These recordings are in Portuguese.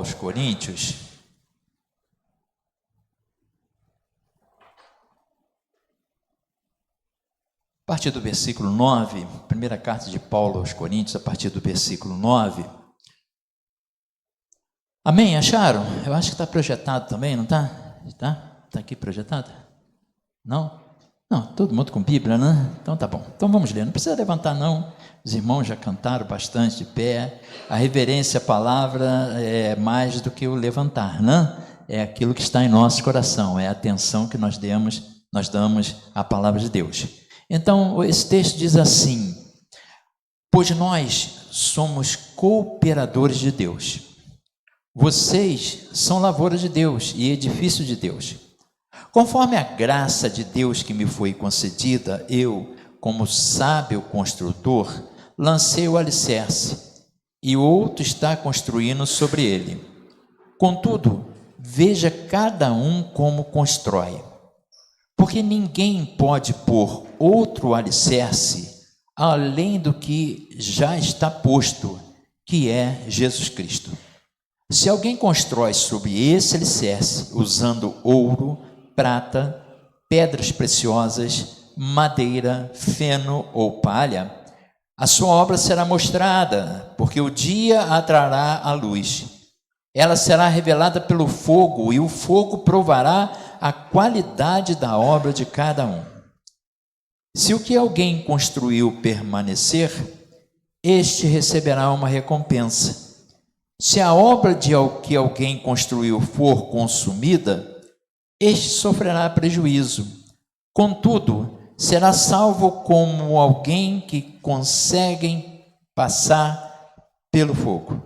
aos Coríntios, a partir do versículo 9, primeira carta de Paulo aos Coríntios, a partir do versículo 9. Amém? Acharam? Eu acho que está projetado também, não está? Está aqui projetado? Não? Não, todo mundo com Bíblia, né? Então tá bom. Então vamos ler, não precisa levantar não. Os irmãos já cantaram bastante de pé. A reverência à palavra é mais do que o levantar, né? É aquilo que está em nosso coração, é a atenção que nós damos à palavra de Deus. Então, esse texto diz assim: pois nós somos cooperadores de Deus. Vocês são lavoura de Deus e edifício de Deus. Conforme a graça de Deus que me foi concedida, eu, como sábio construtor, lancei o alicerce, e outro está construindo sobre ele. Contudo, veja cada um como constrói, porque ninguém pode pôr outro alicerce além do que já está posto, que é Jesus Cristo. Se alguém constrói sobre esse alicerce, usando ouro, prata, pedras preciosas, madeira, feno ou palha, a sua obra será mostrada, porque o dia a trará a luz. Ela será revelada pelo fogo, e o fogo provará a qualidade da obra de cada um. Se o que alguém construiu permanecer, este receberá uma recompensa. Se a obra que alguém construiu for consumida, este sofrerá prejuízo. Contudo, será salvo como alguém que consegue passar pelo fogo.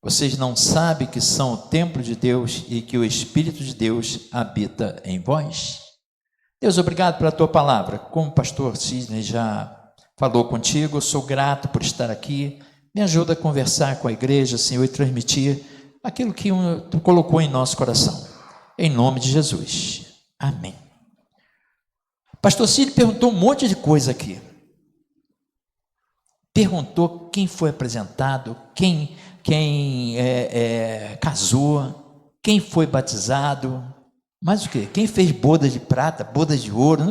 Vocês não sabem que são o templo de Deus e que o Espírito de Deus habita em vós? Deus, obrigado pela tua palavra. Como o pastor Sidney já falou contigo, eu sou grato por estar aqui. Me ajuda a conversar com a igreja, Senhor, e transmitir aquilo que tu colocou em nosso coração. Em nome de Jesus. Amém. Pastor Cid perguntou um monte de coisa aqui. Perguntou quem foi apresentado, quem casou, quem foi batizado, mas o quê? Quem fez bodas de prata, bodas de ouro,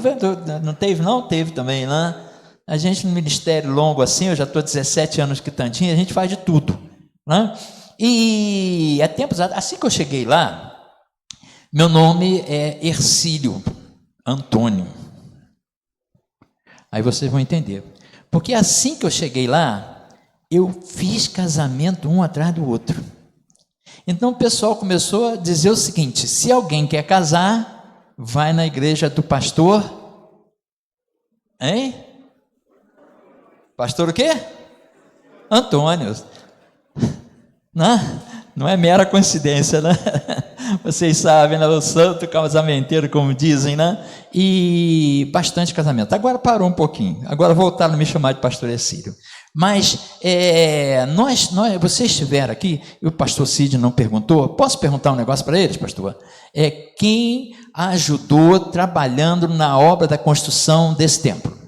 não teve? Não teve também, né? A gente no ministério longo assim, eu já estou 17 anos quitantinho, a gente faz de tudo, né? E há tempos, assim que eu cheguei lá, meu nome é Hercílio Antônio. Aí vocês vão entender. Porque assim que eu cheguei lá, eu fiz casamento um atrás do outro. Então o pessoal começou a dizer o seguinte: se alguém quer casar, vai na igreja do pastor. Hein? Pastor o quê? Antônio. Não é mera coincidência, né? Vocês sabem, né? O santo casamenteiro, como dizem, né? E bastante casamento. Agora parou um pouquinho. Agora voltaram a me chamar de pastor Hercílio. Mas vocês estiveram aqui, e o pastor Cid não perguntou. Posso perguntar um negócio para eles, pastor? Quem ajudou trabalhando na obra da construção desse templo?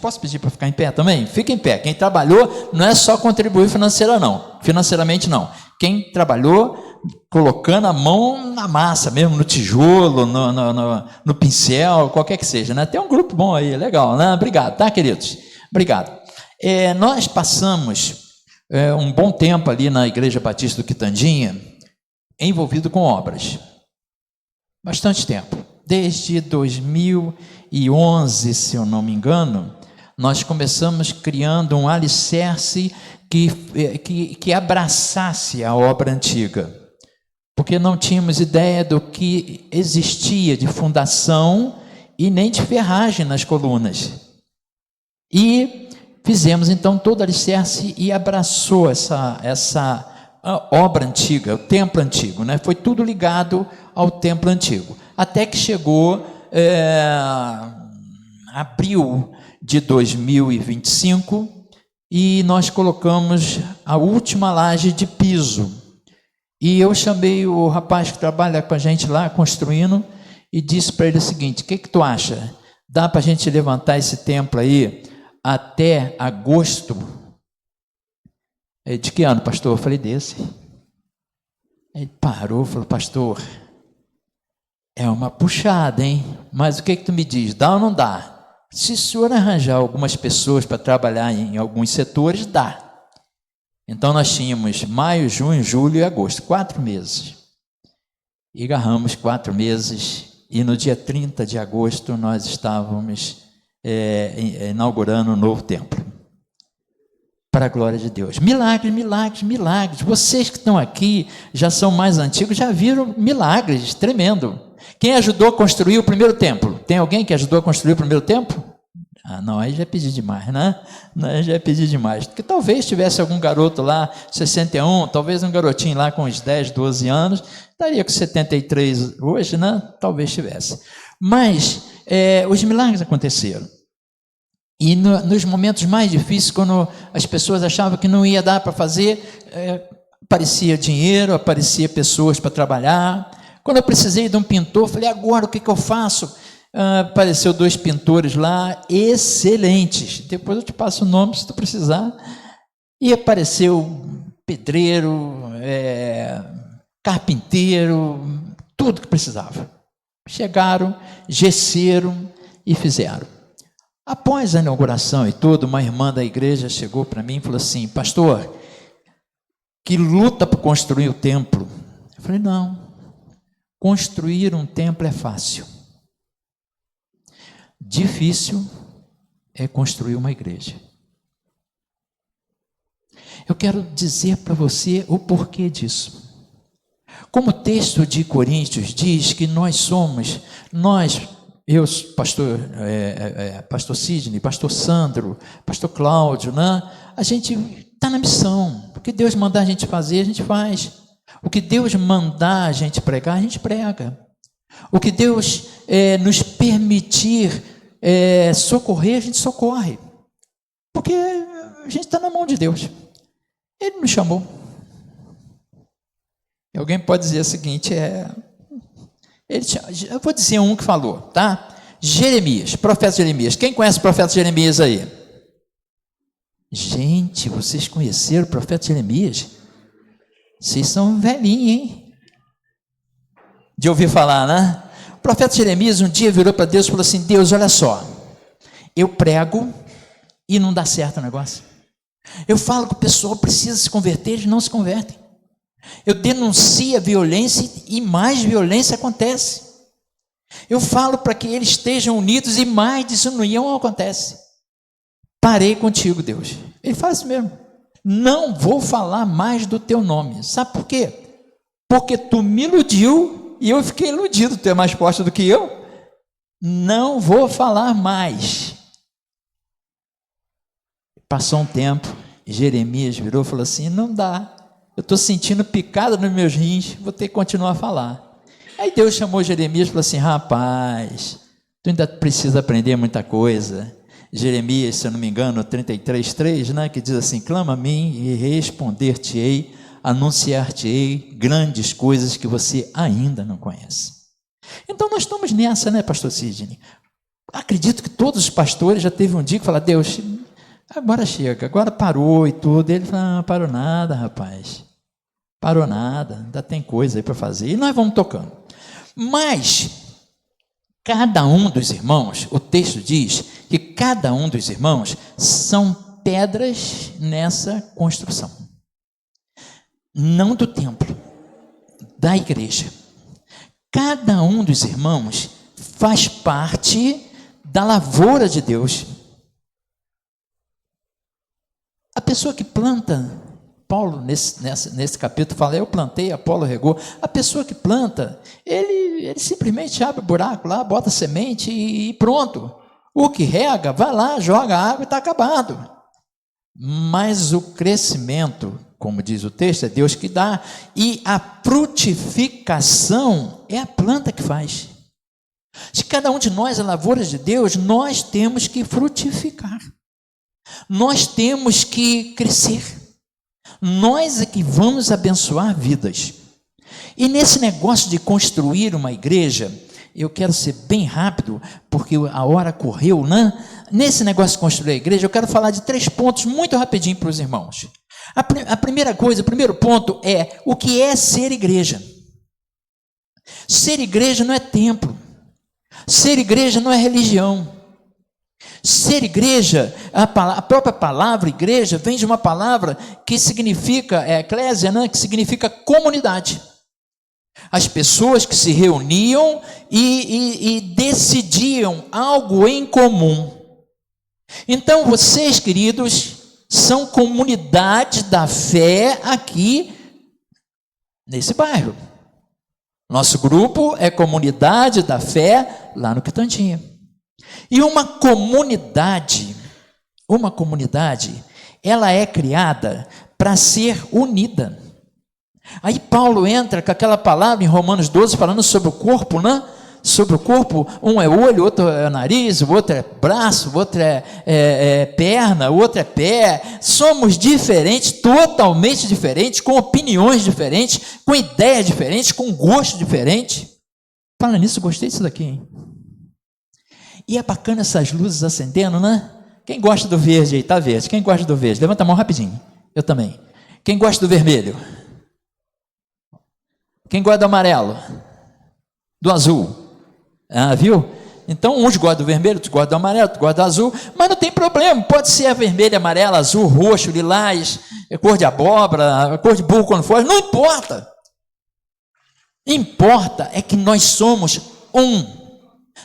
Posso pedir para ficar em pé também? Fica em pé. Quem trabalhou não é só contribuir financeiramente não. Quem trabalhou colocando a mão na massa mesmo, no tijolo, no pincel, qualquer que seja, né? Tem um grupo bom aí, legal, né? Obrigado, tá, queridos? Obrigado. Nós passamos um bom tempo ali na Igreja Batista do Quitandinha, envolvido com obras. Bastante tempo. Desde 2011, se eu não me engano, nós começamos criando um alicerce que abraçasse a obra antiga, porque não tínhamos ideia do que existia de fundação e nem de ferragem nas colunas. E fizemos então todo o alicerce e abraçou essa obra antiga, o templo antigo, né? Foi tudo ligado ao templo antigo. Até que chegou abril de 2025 e nós colocamos a última laje de piso. E eu chamei o rapaz que trabalha com a gente lá, construindo, e disse para ele o seguinte: o que tu acha? Dá para a gente levantar esse templo aí até agosto? Ele, de que ano, pastor? Eu falei, desse. Ele parou e falou, pastor, é uma puxada, hein? Mas o que tu me diz? Dá ou não dá? Se o senhor arranjar algumas pessoas para trabalhar em alguns setores, dá. Então nós tínhamos maio, junho, julho e agosto, 4 meses. E agarramos 4 meses, e no dia 30 de agosto nós estávamos inaugurando um novo templo. Para a glória de Deus. Milagres, milagres, milagres. Vocês que estão aqui, já são mais antigos, já viram milagres, tremendo. Quem ajudou a construir o primeiro templo? Tem alguém que ajudou a construir o primeiro templo? Ah, não, aí já é pedir demais, né? Aí já é pedir demais. Porque talvez tivesse algum garoto lá, 61, talvez um garotinho lá com uns 10, 12 anos, estaria com 73 hoje, né? Talvez tivesse. Mas os milagres aconteceram. E nos momentos mais difíceis, quando as pessoas achavam que não ia dar para fazer, aparecia dinheiro, aparecia pessoas para trabalhar. Quando eu precisei de um pintor, falei, agora o que eu faço? Apareceu 2 pintores lá, excelentes. Depois eu te passo o nome se tu precisar. E apareceu pedreiro, carpinteiro, tudo que precisava. Chegaram, gesseram e fizeram. Após a inauguração e tudo, uma irmã da igreja chegou para mim e falou assim, pastor, que luta para construir o templo. Eu falei, não, construir um templo é fácil. Difícil é construir uma igreja. Eu quero dizer para você o porquê disso. Como o texto de Coríntios diz que eu, pastor Sidney, pastor Sandro, pastor Cláudio, né? A gente está na missão. O que Deus mandar a gente fazer, a gente faz. O que Deus mandar a gente pregar, a gente prega. O que Deus nos permitir socorrer, a gente socorre. Porque a gente está na mão de Deus. Ele nos chamou. E alguém pode dizer o seguinte, eu vou dizer um que falou, tá? Jeremias, profeta Jeremias. Quem conhece o profeta Jeremias aí? Gente, vocês conheceram o profeta Jeremias? Vocês são velhinhos, hein? De ouvir falar, né? O profeta Jeremias um dia virou para Deus e falou assim, Deus, olha só, eu prego e não dá certo o negócio. Eu falo que o pessoal precisa se converter, eles não se convertem. Eu denuncio a violência e mais violência acontece. Eu falo para que eles estejam unidos e mais desunião acontece. Parei contigo, Deus. Ele faz isso mesmo. Não vou falar mais do teu nome. Sabe por quê? Porque tu me iludiu e eu fiquei iludido. Tu é mais forte do que eu. Não vou falar mais. Passou um tempo, Jeremias virou e falou assim, não dá. Eu estou sentindo picada nos meus rins, vou ter que continuar a falar. Aí Deus chamou Jeremias e falou assim, rapaz, tu ainda precisa aprender muita coisa. Jeremias, se eu não me engano, 33:3, né, que diz assim, clama a mim e responder-te-ei, anunciar-te-ei grandes coisas que você ainda não conhece. Então nós estamos nessa, né, pastor Sidney? Acredito que todos os pastores já teve um dia que falaram, Deus, agora chega, agora parou e tudo. Ele falou, não parou nada, rapaz. Parou nada, ainda tem coisa aí para fazer. E nós vamos tocando. Mas, cada um dos irmãos, o texto diz que cada um dos irmãos são pedras nessa construção. Não do templo, da igreja. Cada um dos irmãos faz parte da lavoura de Deus. A pessoa que planta, Paulo nesse capítulo fala, eu plantei, Apolo regou. A pessoa que planta, ele simplesmente abre o buraco lá, bota semente e pronto. O que rega, vai lá, joga água e está acabado. Mas o crescimento, como diz o texto, é Deus que dá. E a frutificação é a planta que faz. Se cada um de nós é lavoura de Deus, nós temos que frutificar. Nós temos que crescer. Nós é que vamos abençoar vidas. E nesse negócio de construir uma igreja, eu quero ser bem rápido, porque a hora correu, né? Nesse negócio de construir a igreja, eu quero falar de 3 pontos muito rapidinho para os irmãos. A primeira coisa, o primeiro ponto é o que é ser igreja. Ser igreja não é templo. Ser igreja não é religião. Ser igreja, a própria palavra igreja vem de uma palavra que significa, eclésia, né? Que significa comunidade. As pessoas que se reuniam e decidiam algo em comum. Então vocês, queridos, são comunidade da fé aqui nesse bairro. Nosso grupo é comunidade da fé lá no Quitandinha. E uma comunidade, ela é criada para ser unida. Aí Paulo entra com aquela palavra em Romanos 12, falando sobre o corpo, né? Sobre o corpo, um é olho, outro é nariz, o outro é braço, o outro é perna, o outro é pé. Somos diferentes, totalmente diferentes, com opiniões diferentes, com ideias diferentes, com gosto diferente. Falando nisso, gostei disso daqui, hein? E é bacana essas luzes acendendo, né? Quem gosta do verde aí? Tá verde. Quem gosta do verde? Levanta a mão rapidinho. Eu também. Quem gosta do vermelho? Quem gosta do amarelo? Do azul? Ah, viu? Então, uns gostam do vermelho, outros gostam do amarelo, outros gostam do azul, mas não tem problema, pode ser vermelho, amarelo, azul, roxo, lilás, cor de abóbora, cor de burro quando for, não importa. Importa é que nós somos um.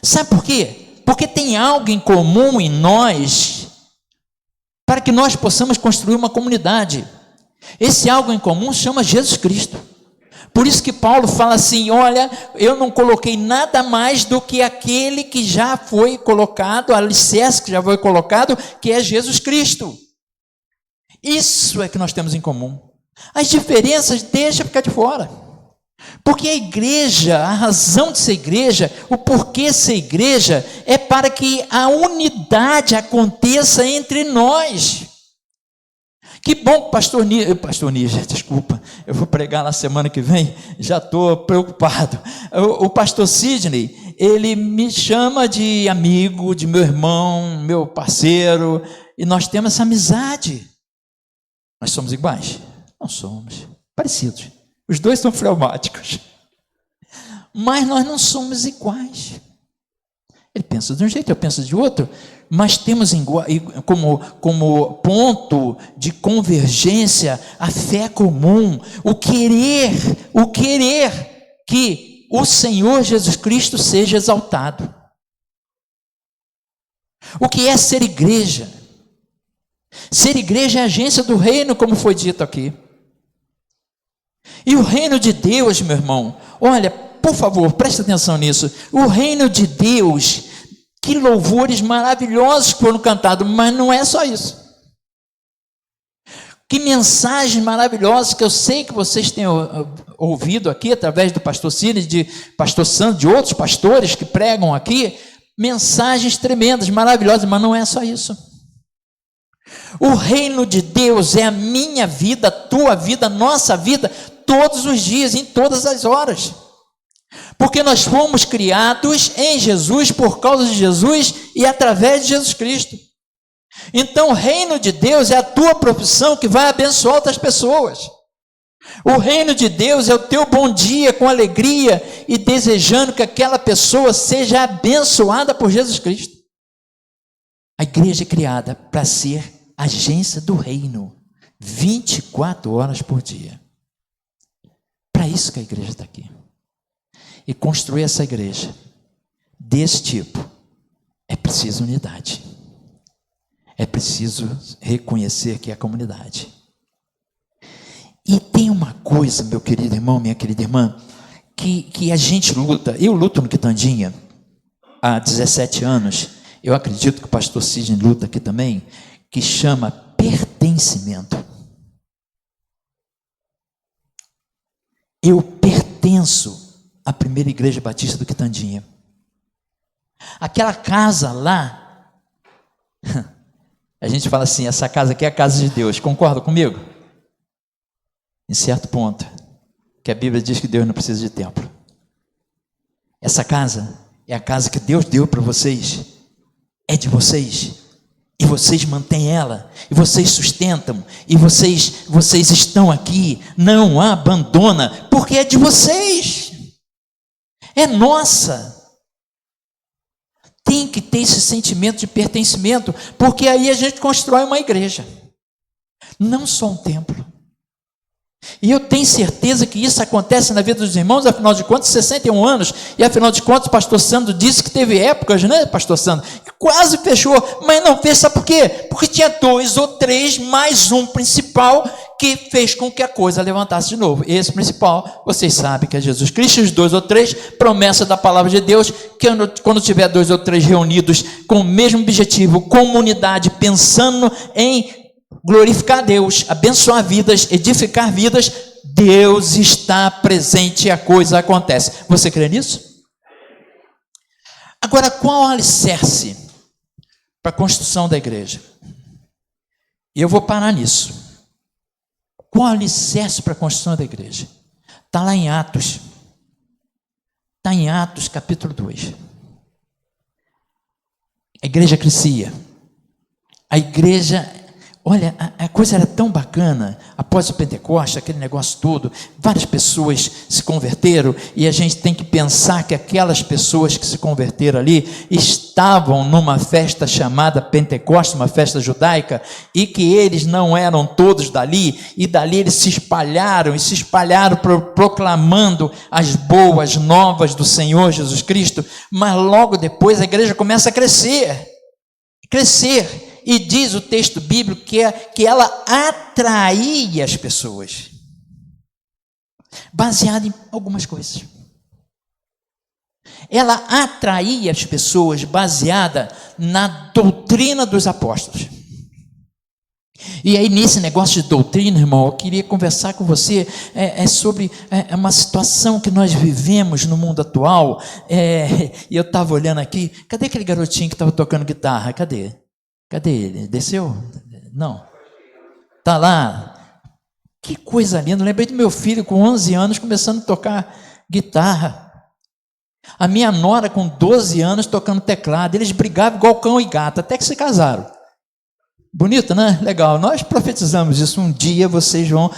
Sabe por quê? Porque tem algo em comum em nós, para que nós possamos construir uma comunidade. Esse algo em comum chama Jesus Cristo. Por isso que Paulo fala assim, olha, eu não coloquei nada mais do que aquele que já foi colocado, a alicerce que já foi colocado, que é Jesus Cristo. Isso é que nós temos em comum. As diferenças deixa ficar de fora. Porque a igreja, a razão de ser igreja, o porquê ser igreja, é para que a unidade aconteça entre nós. Que bom, pastor Níger, desculpa, eu vou pregar na semana que vem, já estou preocupado. O pastor Sidney, ele me chama de amigo, de meu irmão, meu parceiro, e nós temos essa amizade. Nós somos iguais? Não somos, parecidos. Os dois são fleumáticos, mas nós não somos iguais. Ele pensa de um jeito, eu penso de outro, mas temos como ponto de convergência a fé comum, o querer que o Senhor Jesus Cristo seja exaltado. O que é ser igreja? Ser igreja é a agência do reino, como foi dito aqui. E o reino de Deus, meu irmão, olha, por favor, preste atenção nisso. O reino de Deus, que louvores maravilhosos foram cantados, mas não é só isso. Que mensagens maravilosas que eu sei que vocês têm ouvido aqui, através do pastor Cílio, de pastor Sandro, de outros pastores que pregam aqui, mensagens tremendas, maravilhosas, mas não é só isso. O reino de Deus é a minha vida, a tua vida, a nossa vida, todos os dias, em todas as horas. Porque nós fomos criados em Jesus, por causa de Jesus e através de Jesus Cristo. Então o reino de Deus é a tua profissão que vai abençoar outras pessoas. O reino de Deus é o teu bom dia com alegria e desejando que aquela pessoa seja abençoada por Jesus Cristo. A igreja é criada para ser agência do reino, 24 horas por dia. Para isso que a igreja está aqui. E construir essa igreja desse tipo é preciso unidade. É preciso reconhecer que é a comunidade. E tem uma coisa, meu querido irmão, minha querida irmã, que a gente luta. Eu luto no Quitandinha há 17 anos. Eu acredito que o pastor Sidney luta aqui também, que chama pertencimento. Eu pertenço à primeira igreja batista do Quitandinha. Aquela casa lá, a gente fala assim, essa casa aqui é a casa de Deus, concorda comigo? Em certo ponto, que a Bíblia diz que Deus não precisa de templo. Essa casa é a casa que Deus deu para vocês, é de vocês, E vocês mantêm ela, e vocês sustentam, e vocês estão aqui, não a abandona, porque é de vocês, é nossa. Tem que ter esse sentimento de pertencimento, porque aí a gente constrói uma igreja, não só um templo. E eu tenho certeza que isso acontece na vida dos irmãos, afinal de contas, 61 anos, e afinal de contas, pastor Sandro disse que teve épocas, né, pastor Sandro, que quase fechou, mas não fez, sabe por quê? Porque tinha 2 ou 3, mais um principal, que fez com que a coisa levantasse de novo. Esse principal, vocês sabem que é Jesus Cristo, os 2 ou 3, promessa da palavra de Deus, que quando tiver 2 ou 3 reunidos com o mesmo objetivo, comunidade, pensando em glorificar a Deus, abençoar vidas, edificar vidas, Deus está presente e a coisa acontece. Você crê nisso? Agora, qual o alicerce para a construção da igreja? E eu vou parar nisso. Qual o alicerce para a construção da igreja? Está lá em Atos. Está em Atos capítulo 2. A igreja crescia. A igreja... Olha, a coisa era tão bacana, após o Pentecostes, aquele negócio todo, várias pessoas se converteram, e a gente tem que pensar que aquelas pessoas que se converteram ali, estavam numa festa chamada Pentecostes, uma festa judaica, e que eles não eram todos dali, e dali eles se espalharam proclamando as boas novas do Senhor Jesus Cristo, mas logo depois a igreja começa a crescer, e diz o texto bíblico que ela atraía as pessoas, baseado em algumas coisas. Ela atraía as pessoas baseada na doutrina dos apóstolos. E aí, nesse negócio de doutrina, irmão, eu queria conversar com você sobre uma situação que nós vivemos no mundo atual. E eu estava olhando aqui, cadê aquele garotinho que estava tocando guitarra? Cadê ele? Desceu? Não. Está lá. Que coisa linda. Eu lembrei do meu filho com 11 anos começando a tocar guitarra. A minha nora com 12 anos tocando teclado. Eles brigavam igual cão e gato, até que se casaram. Bonito, né? Legal. Nós profetizamos isso. Um dia vocês vão...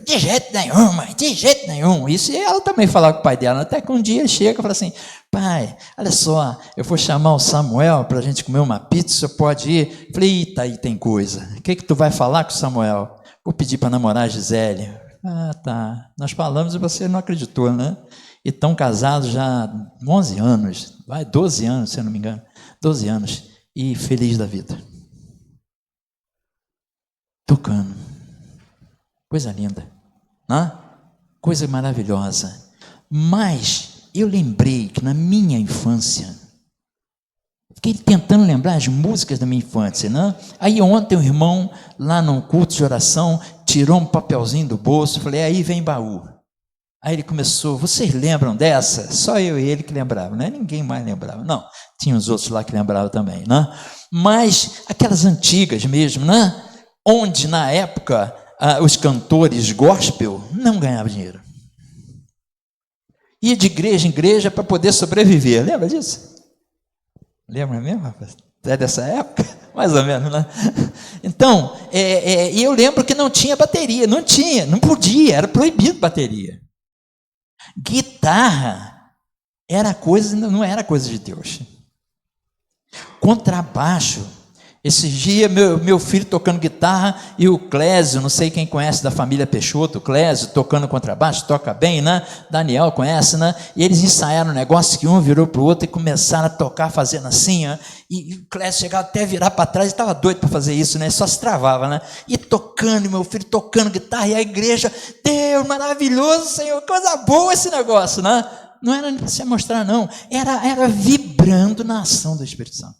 De jeito nenhum, mãe. De jeito nenhum. Isso, e ela também falava com o pai dela. Até que um dia ele chega e fala assim: pai, olha só, eu vou chamar o Samuel para a gente comer uma pizza, você pode ir? Eu falei: eita, aí tem coisa. O que tu vai falar com o Samuel? Vou pedir para namorar a Gisele. Ah, tá. Nós falamos e você não acreditou, né? E estão casados já há 11 anos. 12 anos, se eu não me engano. 12 anos. E feliz da vida. Tocando. Coisa linda. Né? Coisa maravilhosa. Mas eu lembrei que na minha infância, fiquei tentando lembrar as músicas da minha infância, né? Aí ontem o irmão, lá no culto de oração, tirou um papelzinho do bolso, falei: aí vem baú. Aí ele começou: vocês lembram dessa? Só eu e ele que lembravam, né? Ninguém mais lembrava. Não, tinha os outros lá que lembravam também, né? Mas aquelas antigas mesmo, né? Onde na época os cantores gospel não ganhavam dinheiro. Ia de igreja em igreja para poder sobreviver. Lembra disso? Lembra mesmo, rapaz? É dessa época? Mais ou menos, né? Então, e eu lembro que não tinha bateria. Não tinha, não podia, era proibido bateria. Guitarra não era coisa de Deus. Contrabaixo. Esses dias, meu filho tocando guitarra e o Clésio, não sei quem conhece da família Peixoto, o Clésio tocando contrabaixo, toca bem, né? Daniel conhece, né? E eles ensaiaram um negócio que um virou para o outro e começaram a tocar fazendo assim, ó, e o Clésio chegava até a virar para trás, e estava doido para fazer isso, né? Só se travava, né? E tocando, meu filho tocando guitarra, e a igreja: Deus, maravilhoso, Senhor, coisa boa esse negócio, né? Não era para se mostrar, não. Era vibrando na ação do Espírito Santo.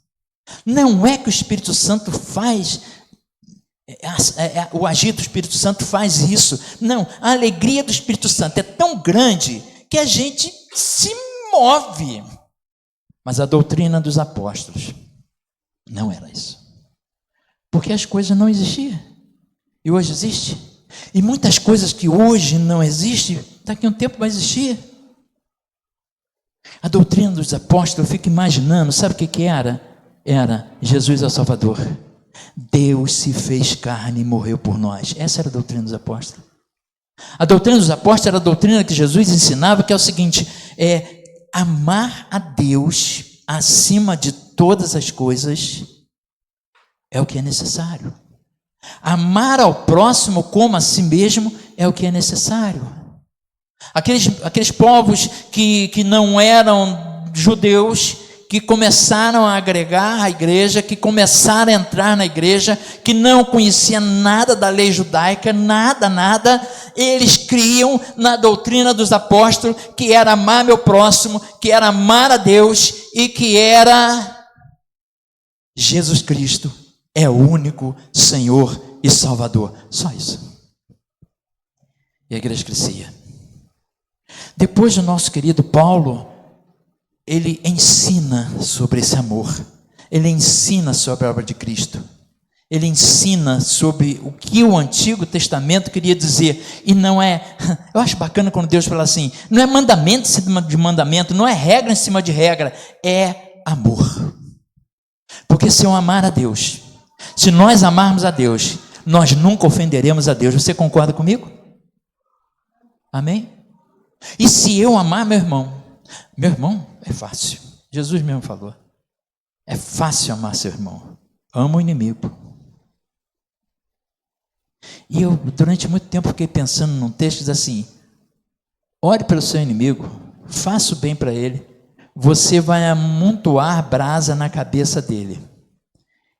Não é que o Espírito Santo faz, o agir do Espírito Santo faz isso. Não, a alegria do Espírito Santo é tão grande que a gente se move. Mas a doutrina dos apóstolos não era isso. Porque as coisas não existiam. E hoje existe. E muitas coisas que hoje não existem, daqui a um tempo vai existir. A doutrina dos apóstolos, eu fico imaginando, sabe o que era? Era: Jesus é o Salvador, Deus se fez carne e morreu por nós. Essa era a doutrina dos apóstolos. A doutrina dos apóstolos era a doutrina que Jesus ensinava, que é o seguinte: amar a Deus acima de todas as coisas é o que é necessário. Amar ao próximo como a si mesmo é o que é necessário. Aqueles povos que não eram judeus, que começaram a agregar a igreja, que começaram a entrar na igreja, que não conheciam nada da lei judaica, nada, eles criam na doutrina dos apóstolos, que era amar meu próximo, que era amar a Deus, e que era Jesus Cristo é o único Senhor e Salvador. Só isso. E a igreja crescia. Depois o nosso querido Paulo, ele ensina sobre esse amor, ele ensina sobre a obra de Cristo, ele ensina sobre o que o Antigo Testamento queria dizer, e não é, eu acho bacana quando Deus fala assim, não é mandamento em cima de mandamento, não é regra em cima de regra, é amor. Porque se eu amar a Deus, se nós amarmos a Deus, nós nunca ofenderemos a Deus. Você concorda comigo? Amém? E se eu amar meu irmão é fácil. Jesus mesmo falou. É fácil amar seu irmão. Ama o inimigo. E eu, durante muito tempo, fiquei pensando num texto assim: ore pelo seu inimigo, faça o bem para ele, você vai amontoar brasa na cabeça dele.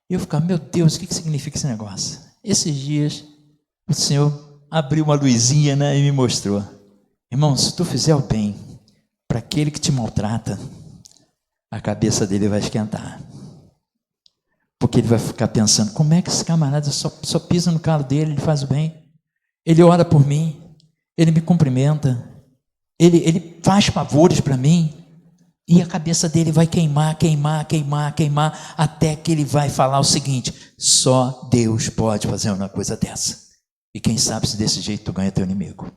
E eu ficava, meu Deus, o que significa esse negócio? Esses dias, o Senhor abriu uma luzinha, né, e me mostrou. Irmão, se tu fizer o bem para aquele que te maltrata, a cabeça dele vai esquentar. Porque ele vai ficar pensando, como é que esse camarada só pisa no calo dele, ele faz o bem, ele ora por mim, ele me cumprimenta, ele faz favores para mim, e a cabeça dele vai queimar, até que ele vai falar o seguinte: só Deus pode fazer uma coisa dessa. E quem sabe se desse jeito tu ganha teu inimigo.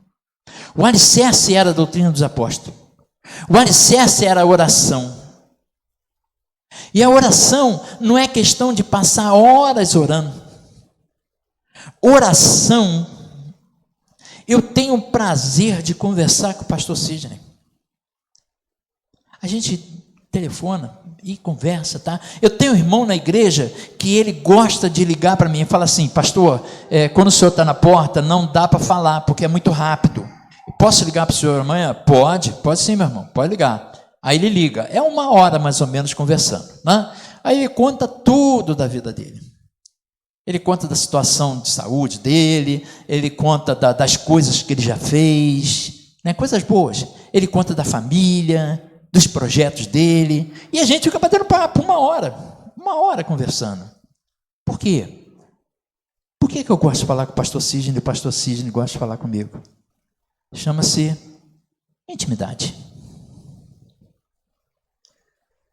O alicerce era a doutrina dos apóstolos. O alicerce era a oração. E a oração não é questão de passar horas orando. Oração, eu tenho o prazer de conversar com o pastor Sidney. A gente telefona e conversa, tá? Eu tenho um irmão na igreja que ele gosta de ligar para mim e fala assim: pastor, quando o senhor está na porta, não dá para falar, porque é muito rápido. Posso ligar para o senhor amanhã? Pode sim, meu irmão, pode ligar. Aí ele liga, é 1 hora mais ou menos conversando, né? Aí ele conta tudo da vida dele. Ele conta da situação de saúde dele, ele conta das coisas que ele já fez, né? Coisas boas. Ele conta da família, dos projetos dele, e a gente fica batendo papo 1 hora conversando. Por quê? Por que eu gosto de falar com o pastor Sidney e o pastor Sidney gosta de falar comigo? Chama-se intimidade.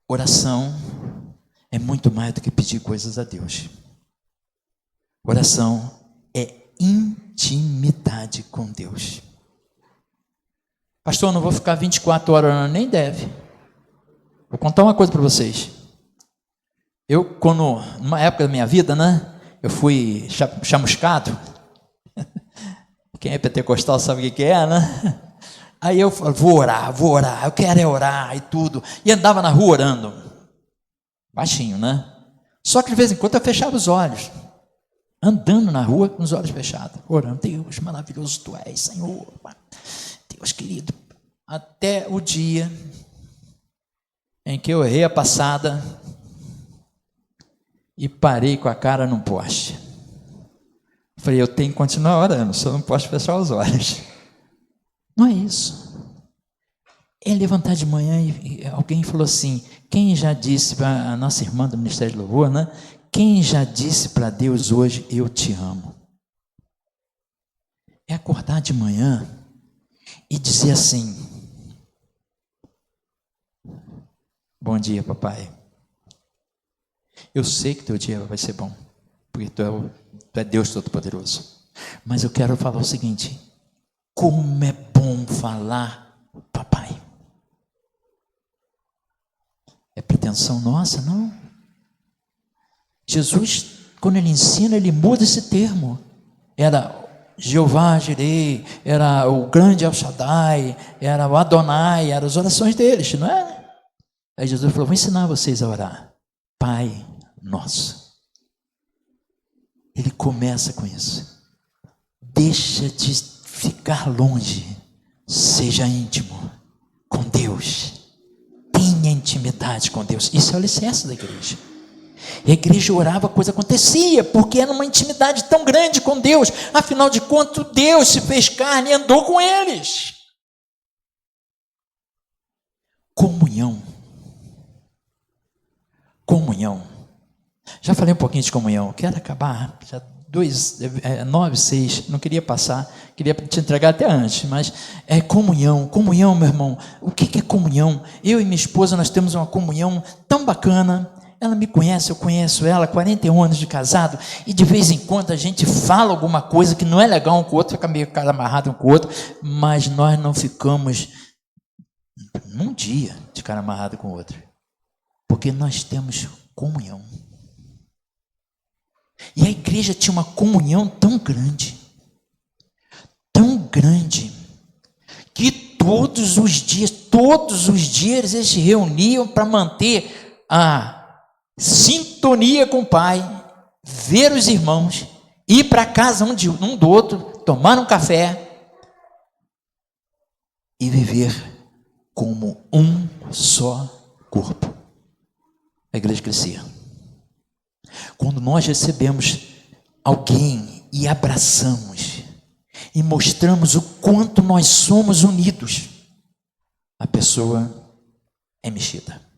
Oração é muito mais do que pedir coisas a Deus. Oração é intimidade com Deus. Pastor, eu não vou ficar 24 horas orando, nem deve. Vou contar uma coisa para vocês. Eu, numa época da minha vida, né, eu fui chamuscado. Quem é pentecostal sabe o que é, né? Aí eu falei, vou orar, eu quero orar e tudo. E andava na rua orando. Baixinho, né? Só que de vez em quando eu fechava os olhos. Andando na rua com os olhos fechados. Orando, Deus maravilhoso tu és, Senhor. Deus querido. Até o dia em que eu errei a passada e parei com a cara num poste. Falei, eu tenho que continuar orando, só não posso fechar os olhos. Não é isso. É levantar de manhã e alguém falou assim, quem já disse para a nossa irmã do Ministério de Louvor, né? Quem já disse para Deus hoje, eu te amo? É acordar de manhã e dizer assim, bom dia, papai. Eu sei que teu dia vai ser bom, porque tu é Deus Todo-Poderoso. Mas eu quero falar o seguinte, como é bom falar papai. É pretensão nossa, não. Jesus quando ele ensina, ele muda esse termo. Era Jeová Jireh, era o grande El Shaddai, era o Adonai, eram as orações deles, não é? Aí Jesus falou, vou ensinar vocês a orar. Pai Nosso. Ele começa com isso. Deixa de ficar longe, seja íntimo com Deus. Tenha intimidade com Deus. Isso é o alicerce da igreja. A igreja orava, a coisa acontecia, porque era uma intimidade tão grande com Deus. Afinal de contas, Deus se fez carne e andou com eles. Comunhão. Comunhão. Já falei um pouquinho de comunhão. Quero acabar. Já 9, 6. Não queria passar. Queria te entregar até antes. Mas é comunhão. Comunhão, meu irmão. O que é comunhão? Eu e minha esposa, nós temos uma comunhão tão bacana. Ela me conhece, eu conheço ela, 41 anos de casado, e de vez em quando a gente fala alguma coisa que não é legal um com o outro, fica meio cara amarrado um com o outro, mas nós não ficamos num dia de cara amarrado com o outro, porque nós temos comunhão. E a igreja tinha uma comunhão tão grande, que todos os dias eles se reuniam para manter a sintonia com o Pai, ver os irmãos, ir para casa um do outro, tomar um café e viver como um só corpo. A igreja crescia. Quando nós recebemos alguém e abraçamos e mostramos o quanto nós somos unidos, a pessoa é mexida.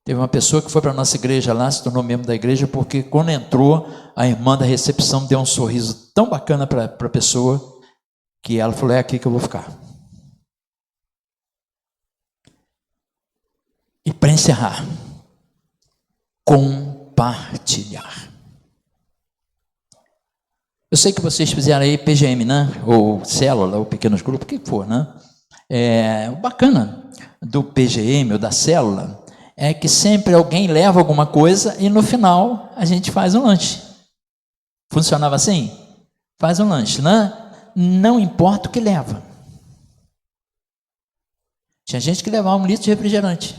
Teve uma pessoa que foi para a nossa igreja lá, se tornou membro da igreja, porque quando entrou, a irmã da recepção deu um sorriso tão bacana para a pessoa, que ela falou, é aqui que eu vou ficar. E para encerrar, compartilhar. Eu sei que vocês fizeram aí PGM, né? Ou célula, ou pequenos grupos, o que for, né? O bacana do PGM ou da célula é que sempre alguém leva alguma coisa e no final a gente faz um lanche. Funcionava assim? Faz um lanche, né? Não importa o que leva. Tinha gente que levava 1 litro de refrigerante.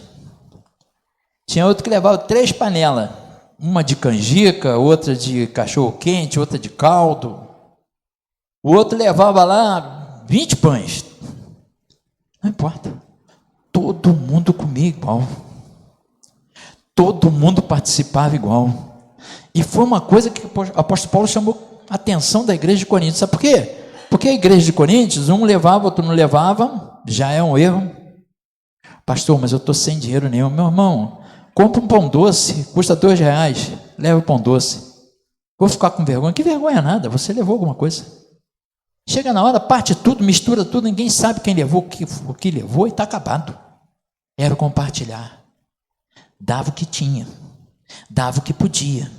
Tinha outro que levava 3 panelas. Uma de canjica, outra de cachorro-quente, outra de caldo. O outro levava lá 20 pães. Não importa. Todo mundo comia igual. Todo mundo participava igual. E foi uma coisa que o apóstolo Paulo chamou a atenção da igreja de Coríntios. Sabe por quê? Porque a igreja de Coríntios, um levava, outro não levava, já é um erro. Pastor, mas eu estou sem dinheiro nenhum. Meu irmão, compra um pão doce, custa R$2, leva o pão doce. Vou ficar com vergonha. Que vergonha nada, você levou alguma coisa. Chega na hora, parte tudo, mistura tudo, ninguém sabe quem levou, o que levou e está acabado. Era o compartilhar. Dava o que tinha, dava o que podia.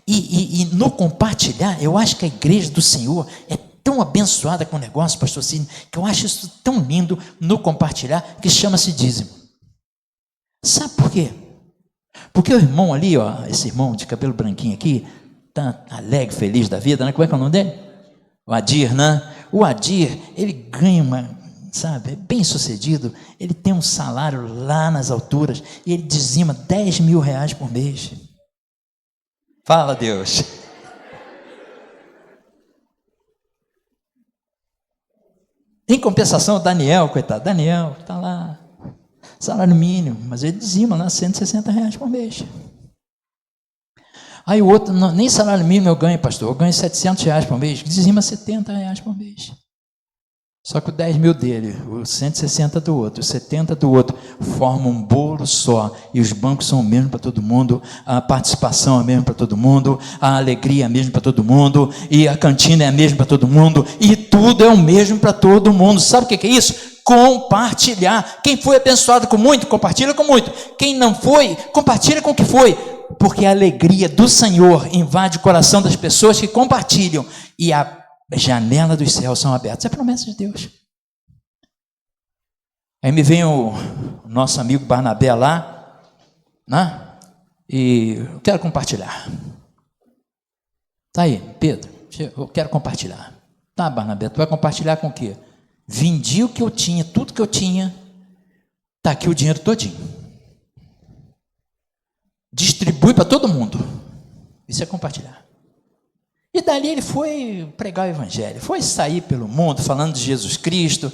E no compartilhar, eu acho que a igreja do Senhor é tão abençoada com o negócio, pastor Cine, que eu acho isso tão lindo no compartilhar, que chama-se dízimo. Sabe por quê? Porque o irmão ali, ó, esse irmão de cabelo branquinho aqui, tá alegre, feliz da vida, né? Como é que é o nome dele? O Adir, né? O Adir, ele ganha é bem sucedido, ele tem um salário lá nas alturas, e ele dizima R$10.000 por mês. Fala, Deus. Em compensação, o Daniel, coitado, Daniel, está lá, salário mínimo, mas ele dizima lá R$160 por mês. Aí o outro, não, nem salário mínimo eu ganho, pastor, eu ganho R$700 por mês, dizima R$70 por mês. Só que o 10.000 dele, os 160 do outro, os 70 do outro, formam um bolo só. E os bancos são o mesmo para todo mundo, a participação é a mesma para todo mundo, a alegria é a mesma para todo mundo, e a cantina é a mesma para todo mundo, e tudo é o mesmo para todo mundo. Sabe o que é isso? Compartilhar. Quem foi abençoado com muito, compartilha com muito. Quem não foi, compartilha com o que foi. Porque a alegria do Senhor invade o coração das pessoas que compartilham. E a janela dos céus são abertas. É a promessa de Deus. Aí me vem o nosso amigo Barnabé lá, né? E eu quero compartilhar. Tá aí, Pedro, eu quero compartilhar. Tá, Barnabé, tu vai compartilhar com o quê? Vendi o que eu tinha, tudo que eu tinha, tá aqui o dinheiro todinho. Distribui para todo mundo. Isso é compartilhar. E dali ele foi pregar o evangelho, foi sair pelo mundo falando de Jesus Cristo,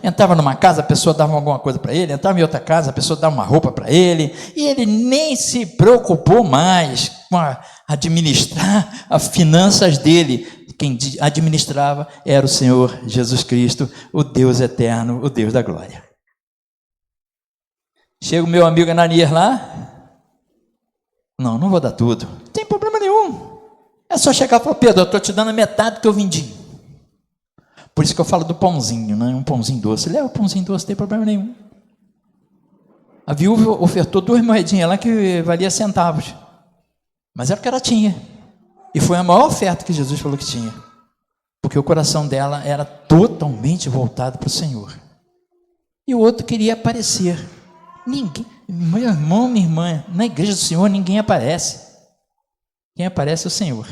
entrava numa casa, a pessoa dava alguma coisa para ele, entrava em outra casa, a pessoa dava uma roupa para ele, e ele nem se preocupou mais com administrar as finanças dele. Quem administrava era o Senhor Jesus Cristo, o Deus eterno, o Deus da glória. Chega o meu amigo Ananias lá, não vou dar tudo, não tem problema nenhum. É só chegar e falar, Pedro, eu estou te dando a metade do que eu vendi. Por isso que eu falo do pãozinho, né? Um pãozinho doce. Leva o pãozinho doce, não tem problema nenhum. A viúva ofertou 2 moedinhas lá que valia centavos. Mas era o que ela tinha. E foi a maior oferta que Jesus falou que tinha. Porque o coração dela era totalmente voltado para o Senhor. E o outro queria aparecer. Ninguém, meu irmão, minha irmã, na igreja do Senhor ninguém aparece. Quem aparece é o Senhor.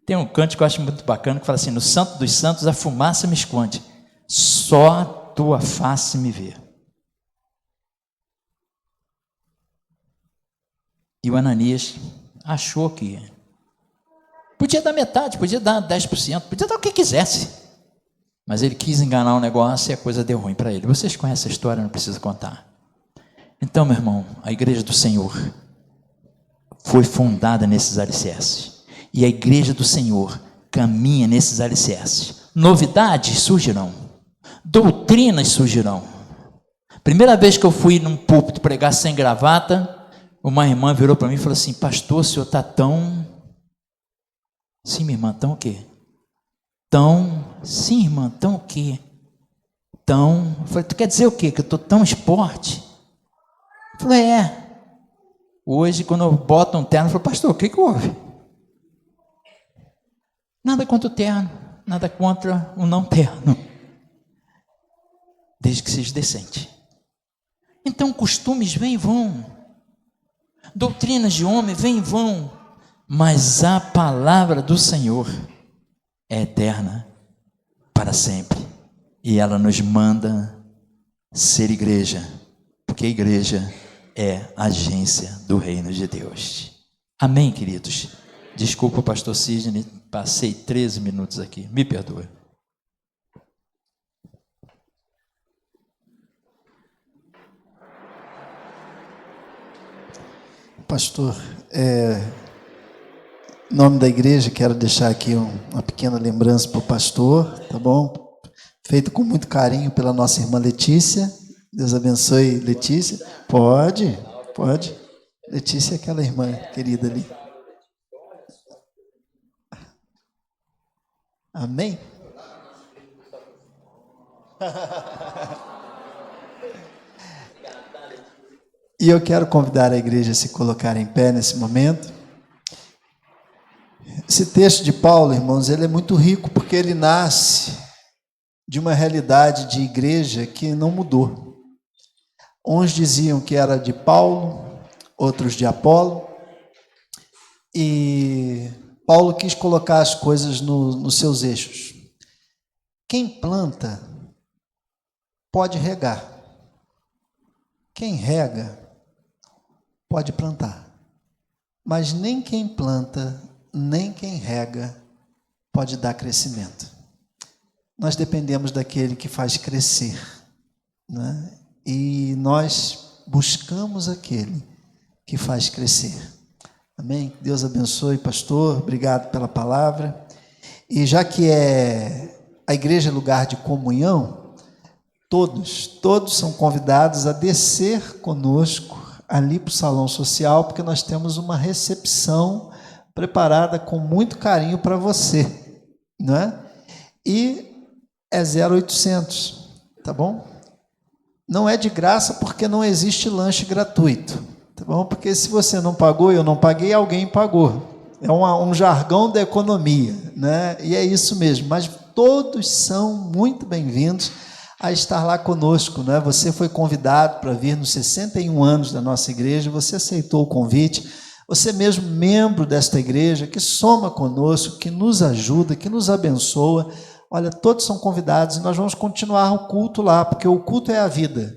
Tem um cântico que eu acho muito bacana, que fala assim, no santo dos santos a fumaça me esconde, só a tua face me vê. E o Ananias achou que podia dar metade, podia dar 10%, podia dar o que quisesse. Mas ele quis enganar o negócio e a coisa deu ruim para ele. Vocês conhecem a história, não precisa contar. Então, meu irmão, a igreja do Senhor foi fundada nesses alicerces. E a igreja do Senhor caminha nesses alicerces. Novidades surgirão. Doutrinas surgirão. Primeira vez que eu fui num púlpito pregar sem gravata, uma irmã virou para mim e falou assim, pastor, o senhor está tão... Sim, minha irmã, tão o quê? Sim, irmã, tão o quê? Eu falei, tu quer dizer o quê? Que eu estou tão esporte? Eu falei, Hoje, quando eu boto um terno, eu falo, pastor, o que houve? Nada contra o terno, nada contra o não terno. Desde que seja decente. Então, costumes vêm e vão. Doutrinas de homem vêm e vão. Mas a palavra do Senhor é eterna para sempre. E ela nos manda ser igreja. Porque a igreja é a agência do reino de Deus. Amém, queridos? Desculpa, pastor Sidney, passei 13 minutos aqui, me perdoe. Pastor, em nome da igreja, quero deixar aqui uma pequena lembrança para o pastor, tá bom? Feito com muito carinho pela nossa irmã Letícia. Deus abençoe, Letícia. Pode. Letícia é aquela irmã querida ali. Amém? E eu quero convidar a igreja a se colocar em pé nesse momento. Esse texto de Paulo, irmãos, ele é muito rico porque ele nasce de uma realidade de igreja que não mudou. Uns diziam que era de Paulo, outros de Apolo, e Paulo quis colocar as coisas nos seus eixos. Quem planta pode regar. Quem rega pode plantar. Mas nem quem planta, nem quem rega pode dar crescimento. Nós dependemos daquele que faz crescer, né? E nós buscamos aquele que faz crescer. Amém? Deus abençoe, pastor. Obrigado pela palavra. E já que a igreja é lugar de comunhão, todos são convidados a descer conosco ali para o salão social, porque nós temos uma recepção preparada com muito carinho para você, não é? E é 0800, tá bom? Não é de graça porque não existe lanche gratuito, tá bom? Porque se você não pagou, eu não paguei, alguém pagou. É um jargão da economia, né? E é isso mesmo, mas todos são muito bem-vindos a estar lá conosco, né? Você foi convidado para vir nos 61 anos da nossa igreja, você aceitou o convite, você mesmo membro desta igreja, que soma conosco, que nos ajuda, que nos abençoa. Olha, todos são convidados e nós vamos continuar o culto lá, porque o culto é a vida.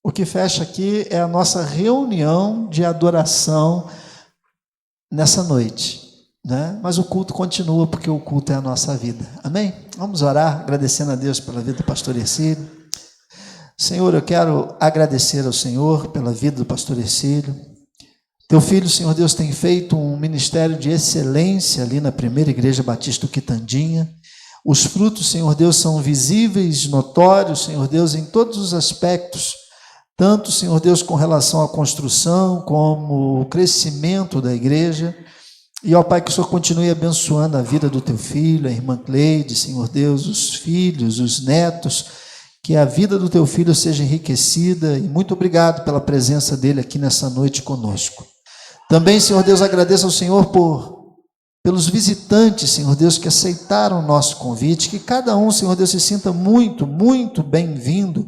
O que fecha aqui é a nossa reunião de adoração nessa noite, né? Mas o culto continua, porque o culto é a nossa vida. Amém? Vamos orar, agradecendo a Deus pela vida do pastor Hercílio. Senhor, eu quero agradecer ao Senhor pela vida do pastor Hercílio. Teu filho, Senhor Deus, tem feito um ministério de excelência ali na primeira igreja batista do Quitandinha. Os frutos, Senhor Deus, são visíveis, notórios, Senhor Deus, em todos os aspectos, tanto, Senhor Deus, com relação à construção, como o crescimento da igreja. E, ó Pai, que o Senhor continue abençoando a vida do teu filho, a irmã Cleide, Senhor Deus, os filhos, os netos, que a vida do teu filho seja enriquecida. E muito obrigado pela presença dele aqui nessa noite conosco. Também, Senhor Deus, agradeço ao Senhor pelos visitantes, Senhor Deus, que aceitaram o nosso convite, que cada um, Senhor Deus, se sinta muito, muito bem-vindo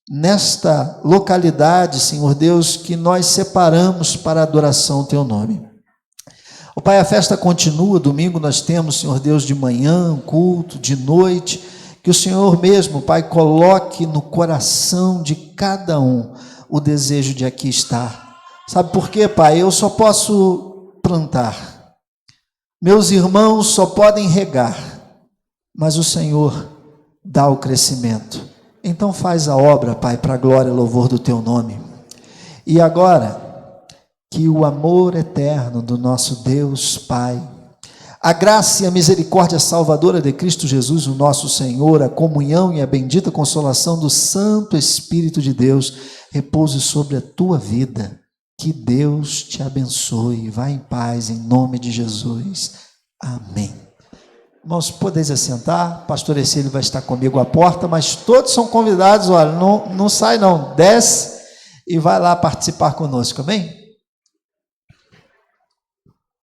nesta localidade, Senhor Deus, que nós separamos para a adoração ao teu nome. Ó Pai, a festa continua, domingo nós temos, Senhor Deus, de manhã, um culto, de noite, que o Senhor mesmo, Pai, coloque no coração de cada um o desejo de aqui estar. Sabe por quê, Pai? Eu só posso plantar, meus irmãos só podem regar, mas o Senhor dá o crescimento. Então faz a obra, Pai, para a glória e louvor do teu nome. E agora, que o amor eterno do nosso Deus Pai, a graça e a misericórdia salvadora de Cristo Jesus, o nosso Senhor, a comunhão e a bendita consolação do Santo Espírito de Deus repouse sobre a tua vida. Que Deus te abençoe. Vá em paz, em nome de Jesus. Amém. Irmãos, podeis assentar. Pastor Hercílio vai estar comigo à porta, mas todos são convidados. Olha, não sai não, desce e vai lá participar conosco, amém?